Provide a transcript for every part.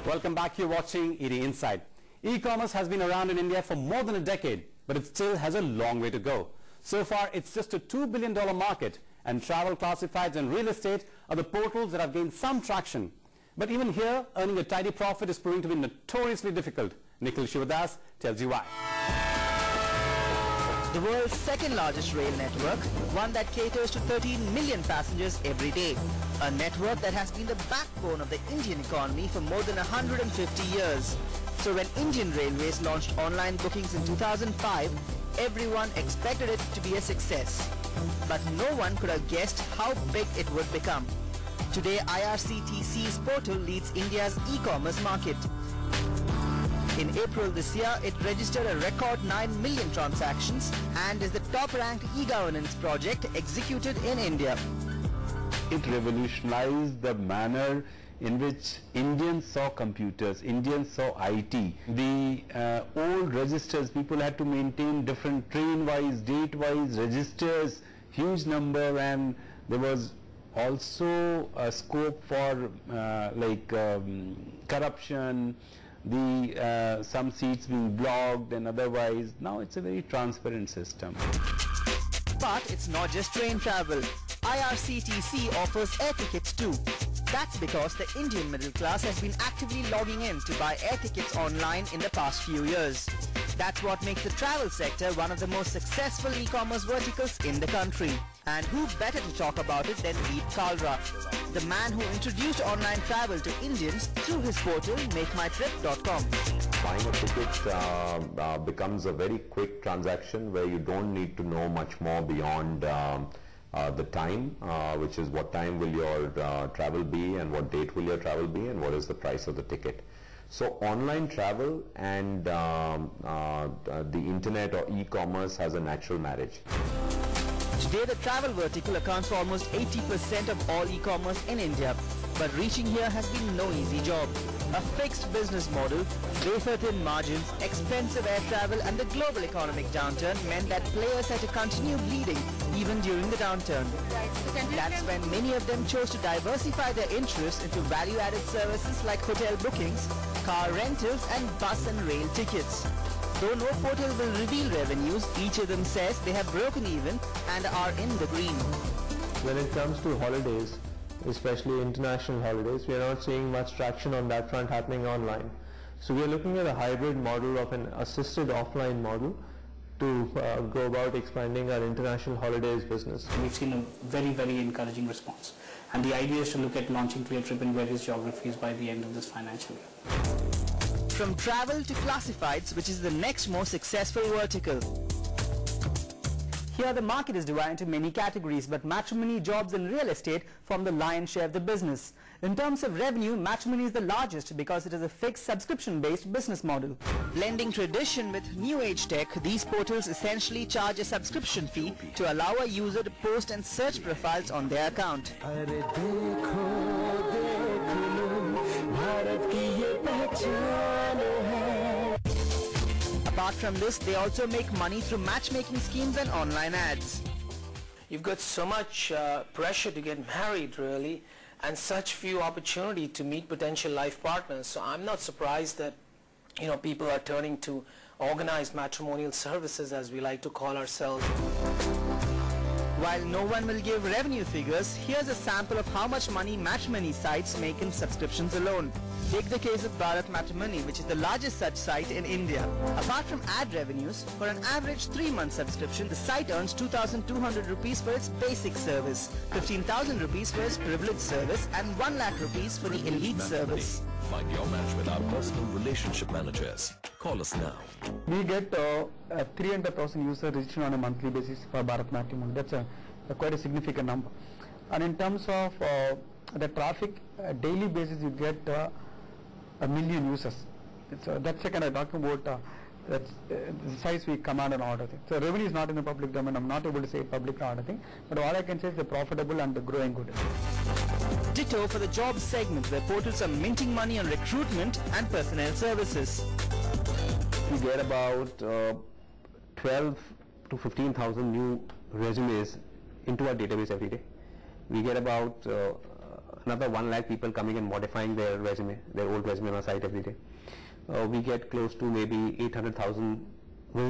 Welcome back. You're watching ED Inside. E-commerce has been around in India for more than a decade, but it still has a long way to go. So far, it's just a $2 billion market, and travel, classifieds and real estate are the portals that have gained some traction. But even here, earning a tidy profit is proving to be notoriously difficult. Nikhil Sivadas tells you why. The world's second largest rail network, one that caters to 13 million passengers every day. A network that has been the backbone of the Indian economy for more than 150 years. So when Indian Railways launched online bookings in 2005, everyone expected it to be a success. But no one could have guessed how big it would become. Today, IRCTC's portal leads India's e-commerce market. In April this year, it registered a record 9 million transactions and is the top-ranked e-governance project executed in India. It revolutionized the manner in which Indians saw computers, Indians saw IT. The old registers, people had to maintain different train-wise, date-wise registers, huge number, and there was also a scope for corruption, some seats being blocked and otherwise. Now it's a very transparent system. But it's not just train travel. IRCTC offers air tickets too. That's because the Indian middle class has been actively logging in to buy air tickets online in the past few years. That's what makes the travel sector one of the most successful e-commerce verticals in the country. And who better to talk about it than Deep Kalra, the man who introduced online travel to Indians through his portal MakeMyTrip.com. Buying a ticket becomes a very quick transaction where you don't need to know much more beyond the time, which is what time will your travel be and what date will your travel be and what is the price of the ticket. So online travel and the internet or e-commerce has a natural marriage. Today the travel vertical accounts for almost 80% of all e-commerce in India. But reaching here has been no easy job. A fixed business model, wafer-thin margins, expensive air travel and the global economic downturn meant that players had to continue bleeding even during the downturn. That's when many of them chose to diversify their interests into value-added services like hotel bookings, car rentals and bus and rail tickets. Though no portal will reveal revenues, each of them says they have broken even and are in the green. When it comes to holidays, especially international holidays, we are not seeing much traction on that front happening online. So we are looking at a hybrid model of an assisted offline model to go about expanding our international holidays business. We've seen a very, very encouraging response. And the idea is to look at launching Clear Trip in various geographies by the end of this financial year. From travel to classifieds, which is the next most successful vertical. Here the market is divided into many categories, but matrimony, jobs and real estate form the lion's share of the business. In terms of revenue, matrimony is the largest because it is a fixed subscription-based business model. Blending tradition with new age tech, these portals essentially charge a subscription fee to allow a user to post and search profiles on their account. Apart from this, they also make money through matchmaking schemes and online ads. You've got so much pressure to get married, really, and such few opportunity to meet potential life partners. So I'm not surprised that, people are turning to organized matrimonial services, as we like to call ourselves. While no one will give revenue figures, here's a sample of how much money matrimony sites make in subscriptions alone. Take the case of Bharat Matrimony, which is the largest such site in India. Apart from ad revenues, for an average 3-month subscription, the site earns 2,200 rupees for its basic service, 15,000 rupees for its privileged service, and 1 lakh rupees for the elite service. Find your match with our personal relationship managers. Call us now. We get 300,000 users registered on a monthly basis for Bharat Matrimony. That's quite a significant number. And in terms of the traffic, daily basis you get 1 million users. That's the kind of talking about the size we command and order thing. So revenue is not in the public domain. I'm not able to say public order thing, but all I can say is they're profitable and they're growing good. Ditto for the job segment, where portals are minting money on recruitment and personnel services. We get about 12 to 15,000 new resumes into our database every day. We get about another 1 lakh people coming and modifying their resume, their old resume on our site every day. We get close to maybe 800,000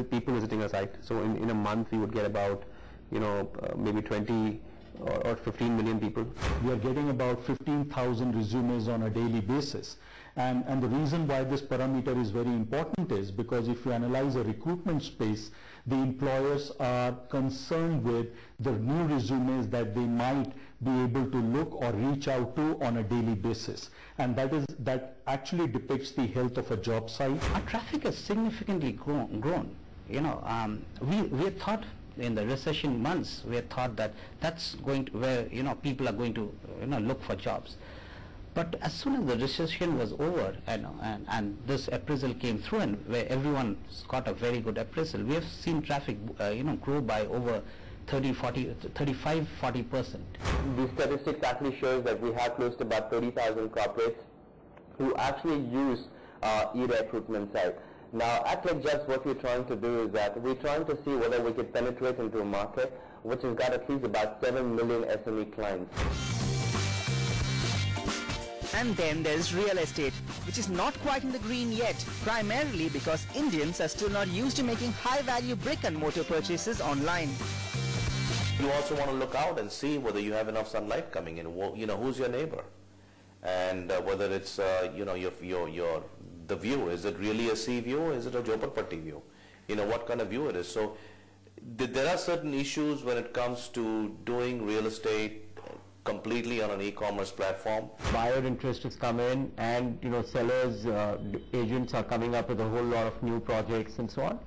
people visiting our site. So in a month we would get about, maybe 20 or 15 million people. We are getting about 15,000 resumes on a daily basis. And the reason why this parameter is very important is because if you analyze a recruitment space, the employers are concerned with the new resumes that they might be able to look or reach out to on a daily basis. And that actually depicts the health of a job site. Our traffic has significantly grown. We had thought in the recession months, we had thought that that's going to where people are going to look for jobs. But as soon as the recession was over and this appraisal came through, and where everyone's got a very good appraisal, we have seen traffic grow by over 35-40%. The statistics actually shows that we have close to about 30,000 corporates who actually use e-recruitment site. Now at ClickJobs, what we're trying to do is that we're trying to see whether we can penetrate into a market which has got at least about 7 million SME clients. And then there's real estate, which is not quite in the green yet, primarily because Indians are still not used to making high-value brick-and-mortar purchases online. You also want to look out and see whether you have enough sunlight coming in. Who's your neighbor, and whether it's the view. Is it really a sea view? Is it a Jhopalpatti view? What kind of view it is. So there are certain issues when it comes to doing real estate completely on an e-commerce platform. Buyer interest has come in, and sellers, agents are coming up with a whole lot of new projects and so on.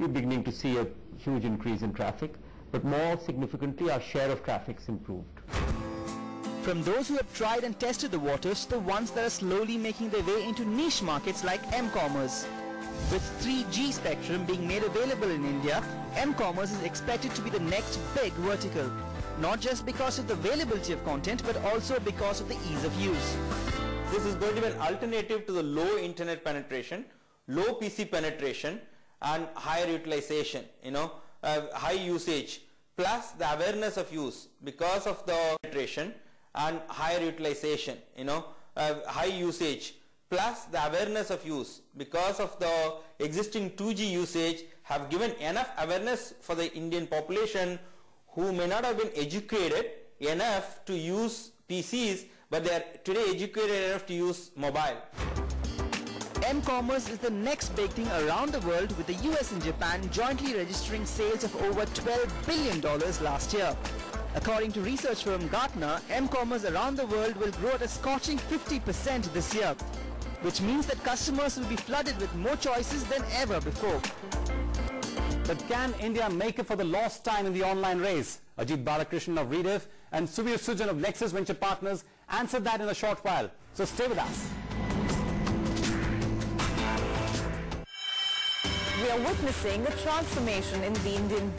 We're beginning to see a huge increase in traffic, but more significantly our share of traffic's improved. From those who have tried and tested the waters to the ones that are slowly making their way into niche markets like m-commerce. With 3G spectrum being made available in India, m-commerce is expected to be the next big vertical. Not just because of the availability of content, but also because of the ease of use. This is going to be an alternative to the low internet penetration, low PC penetration, and higher utilization, high usage, plus the awareness of use because of the penetration and higher utilization, high usage, plus the awareness of use because of the existing 2G usage have given enough awareness for the Indian population who may not have been educated enough to use PCs, but they are today educated enough to use mobile. M-commerce is the next big thing around the world, with the US and Japan jointly registering sales of over $12 billion last year. According to research firm Gartner, M-commerce around the world will grow at a scorching 50% this year, which means that customers will be flooded with more choices than ever before. But can India make it for the lost time in the online race? Ajit Balakrishnan of Rediff and Suvir Sujan of Nexus Venture Partners answered that in a short while. So stay with us. We are witnessing a transformation in the Indian